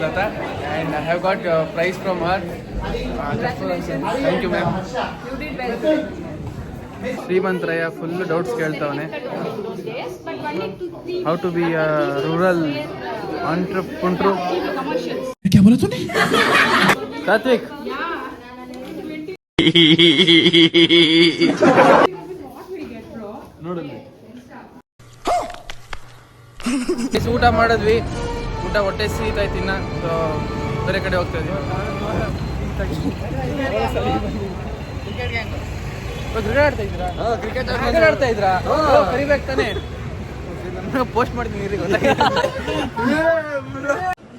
Lata, and I have got a prize from her. Thank you, ma'am. You did well. ಶ್ರೀಮಂತರಯ್ಯ full doubts ಕೇಳ್ತಾವನೆ. How to be rural entrepreneur. क्या बोला तूने? ಸಾತ್ವಿಕ್ ನೋಡಲ್ಲಿ ಊಟ ಮಾಡಿದ್ವಿ. ಊಟ ಹೊಟ್ಟೆ ಸೀತಾಯ್ತು. ಇನ್ನ ಬೇರೆ ಕಡೆ ಹೋಗ್ತಾ ಇದೀವಿ. ಕ್ರಿಕೆಟ್ ಆಡ್ತಾ ಇದ್ರಾ? ಕರಿಬೇಕು ತಾನೆ. ಪೋಸ್ಟ್ ಮಾಡ್ತೀನಿ.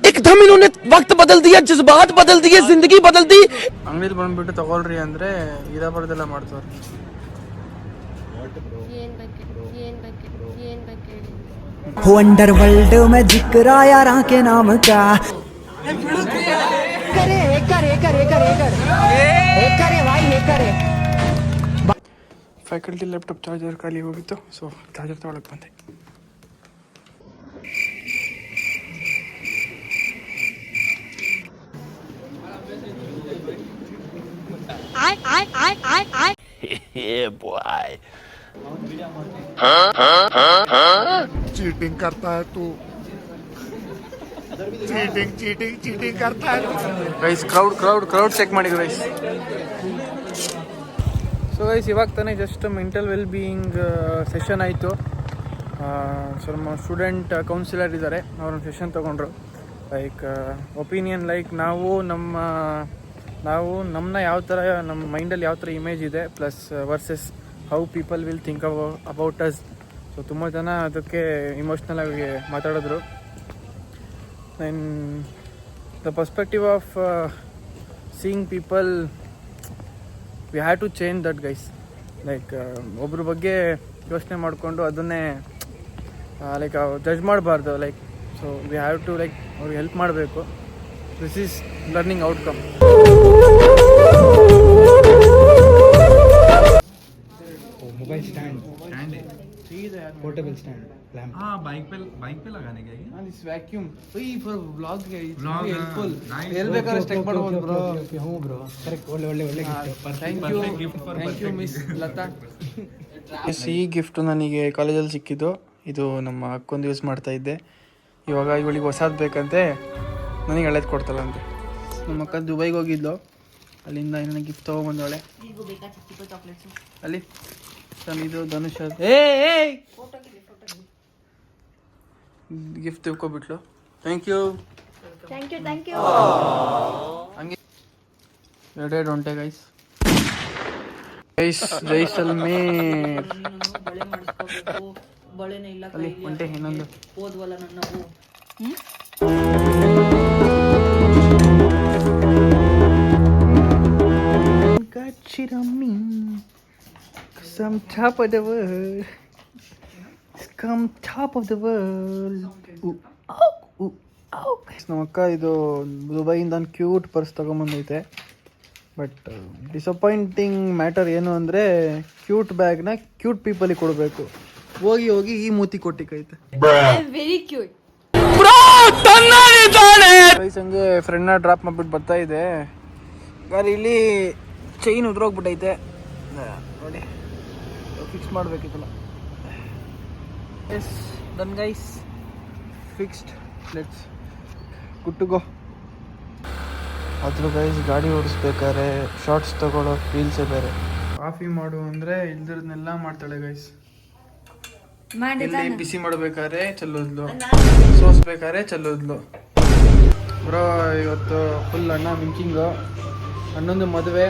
एकदम इन्होंने वक्त बदल दिया, जज्बात बदल दिए, जिंदगी बदल दी. ಅಂಗಡಿಲಿ ಬಂದ್ಬಿಟ್ಟು ತಗೊಳ್ರಿ ಅಂದ್ರೆ ಇದಾಬಾರ್ದೆಲ್ಲ ಮಾಡ್ತಾವ್ರಿ. अंडरवर्ल्ड में जिक्र आया राह के नाम का. करे करे करे करे करे भाई करे. ಫ್ಯಾಕಲ್ಟಿ ಲ್ಯಾಪ್ಟಾಪ್ ಚಾರ್ಜರ್ ಖಾಲಿ ಹೋಗಿತ್ತು, ಸೊ ಚಾರ್ಜರ್ ತಗೊಳಕ್ ಬಂದೆ. चीटिंग करता है तू. चीटिंग चीटिंग चीटिंग करता है. ಗೈಸ್ ಕ್ರೌಡ್ ಚೆಕ್ ಮಾಡಿ ಗೈಸ್. ಸೊ ಗೈಸ್ ಇವಾಗ ತಾನೇ just mental well being session ಆಯಿತು. ಸೊ ನಮ್ಮ ಸ್ಟೂಡೆಂಟ್ ಕೌನ್ಸಿಲರ್ ಇದ್ದಾರೆ, ಅವ್ರನ್ನ ಸೆಷನ್ ತೊಗೊಂಡ್ರು. ಲೈಕ್ ಒಪಿನಿಯನ್, ಲೈಕ್ ನಾವು ನಮ್ಮನ್ನ ಯಾವ ಥರ, ನಮ್ಮ ಮೈಂಡಲ್ಲಿ ಯಾವ ಥರ ಇಮೇಜ್ ಇದೆ, plus versus how people will think about us. So ತುಂಬ ಜನ ಅದಕ್ಕೆ ಇಮೋಷ್ನಲ್ ಆಗಿ ಮಾತಾಡಿದ್ರು. And the perspective of seeing people, we have to change that guys. Like ಒಬ್ರ ಬಗ್ಗೆ ಯೋಚನೆ ಮಾಡಿಕೊಂಡು ಅದನ್ನೇ ಲೈಕ್ ಜಡ್ಜ್ ಮಾಡಬಾರ್ದು. Like so we have to like ಅವ್ರಿಗೆ ಹೆಲ್ಪ್ ಮಾಡಬೇಕು. This is learning outcome. Mobile stand है, पोर्टेबल स्टैंड लैंप. हाँ, बाइक पे लगाने के लिए. This vacuum for vlog Vlog, helpful. nice. ಹೇಳ್ಬೇಕಾದ್ರೆ ಸ್ಟೆಕ್ ಮಾಡಬಹುದು ಬ್ರೋ. ಹ್ಞೂ ಬ್ರೋ, ಕರೆಕ್ಟ್. ಒಳ್ಳೆ ಥ್ಯಾಂಕ್ ಯು ಮಿಸ್ ಲತಾ. ಈ ಗಿಫ್ಟ್ ನನಗೆ ಕಾಲೇಜಲ್ಲಿ ಸಿಕ್ಕಿದ್ದು. ಇದು ನಮ್ಮ ಅಕ್ಕೊಂದು ಯೂಸ್ ಮಾಡ್ತಾ ಇದ್ದೆ. ಇವಾಗ ಇವಳಿಗೆ ಹೊಸದು ಬೇಕಂತೆ, ನನಗೆ ಹಳೇದು ಕೊಡ್ತಾಳಂತೆ. ನಮ್ಮ ಅಕ್ಕ ದುಬೈಗೆ ಹೋಗಿದ್ಲು, ಅಲ್ಲಿಂದ ನನಗೆ ಗಿಫ್ಟ್ ತೊಗೊಂಬಂದವಳೆ. ಅಲ್ಲಿ ಇದು ಧನುಷ್ ಗಿಫ್ಟ್ ತಿಳ್ಕೊಬಿಟ್ಲು. Thank you. ಹಂಗೆ ಎರಡೆರಡು ಹೊಂಟೆ ಗೈಸ್. ಜೈಸಲ್ಮೇರ್ ಅಲ್ಲಿ ಹೊಂಟೆ. ಇನ್ನೊಂದು Some top of the world. Come top of the world. ನಮ್ಮ ಅಕ್ಕ ಇದು ದುಬೈಯಿಂದ ಒಂದು ಕ್ಯೂಟ್ ಪರ್ಸ್ ತಗೊಂಬಂದೈತೆ. ಬಟ್ ಡಿಸಪಾಯಿಂಟಿಂಗ್ ಮ್ಯಾಟರ್ ಏನು ಅಂದರೆ, ಕ್ಯೂಟ್ ಬ್ಯಾಗ್ನ ಕ್ಯೂಟ್ ಪೀಪಲಿಗೆ ಕೊಡಬೇಕು. ಹೋಗಿ ಈ ಮೂತಿ ಕೊಟ್ಟಿಕೈತೆ. Very cute. ಹಂಗೆ ಫ್ರೆಂಡ್ನ ಡ್ರಾಪ್ ಮಾಡ್ಬಿಟ್ಟು ಬರ್ತಾ ಇದೆ. ಗಾಡಿಲಿ ಚೈನ್ ಉದ್ರೋಗ್ಬಿಟ್ಟೈತೆ ನೋಡಿ, ಫಿಕ್ಸ್ ಮಾಡಬೇಕಿತ್ತಲ್ಲ. Yes done guys, fixed. Let's good to go. ಅದ್ರ ಗೈಸ್ ಗಾಡಿ ಓಡಿಸ್ಬೇಕಾದ್ರೆ ಶಾರ್ಟ್ಸ್ ತಗೊಳ್ಳೋ ಫೀಲ್ಸೇ ಬೇರೆ. ಕಾಫಿ ಮಾಡು ಅಂದರೆ ಇಲ್ದಿರೋದನ್ನೆಲ್ಲ ಮಾಡ್ತಾಳೆ ಗೈಸ್. ಇಲ್ಲಿ ಬಿಸಿ ಮಾಡಬೇಕಾದ್ರೆ ಚಲ್ಲೋದ್ಲು, ಸೋಸ್ಬೇಕಾದ್ರೆ ಚಲ್ಲೋದ್ಲು. ಬ್ರೋ ಇವತ್ತು ಫುಲ್ ಅಣ್ಣ ಮಿಂಚಿಂಗು, ಹನ್ನೊಂದು ಮದುವೆ.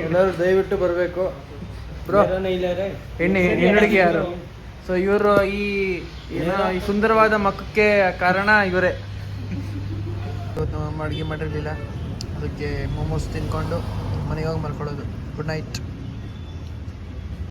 ಎಲ್ಲರೂ ದಯವಿಟ್ಟು ಬರಬೇಕು ಬ್ರೋ. ಹೆಣ್ಣುಡಿಗೆ ಯಾರು? ಸೊ ಇವರು ಈ ಸುಂದರವಾದ ಮಕ್ಕಕ್ಕೆ ಕಾರಣ ಇವರೇ. ಇವತ್ತು ಅಡುಗೆ ಮಾಡಿರಲಿಲ್ಲ, ಅದಕ್ಕೆ ಮೋಮೋಸ್ ತಿನ್ಕೊಂಡು ಮನೆಗೆ ಹೋಗಿ ಮಲ್ಕೊಳ್ಳೋದು. Good night.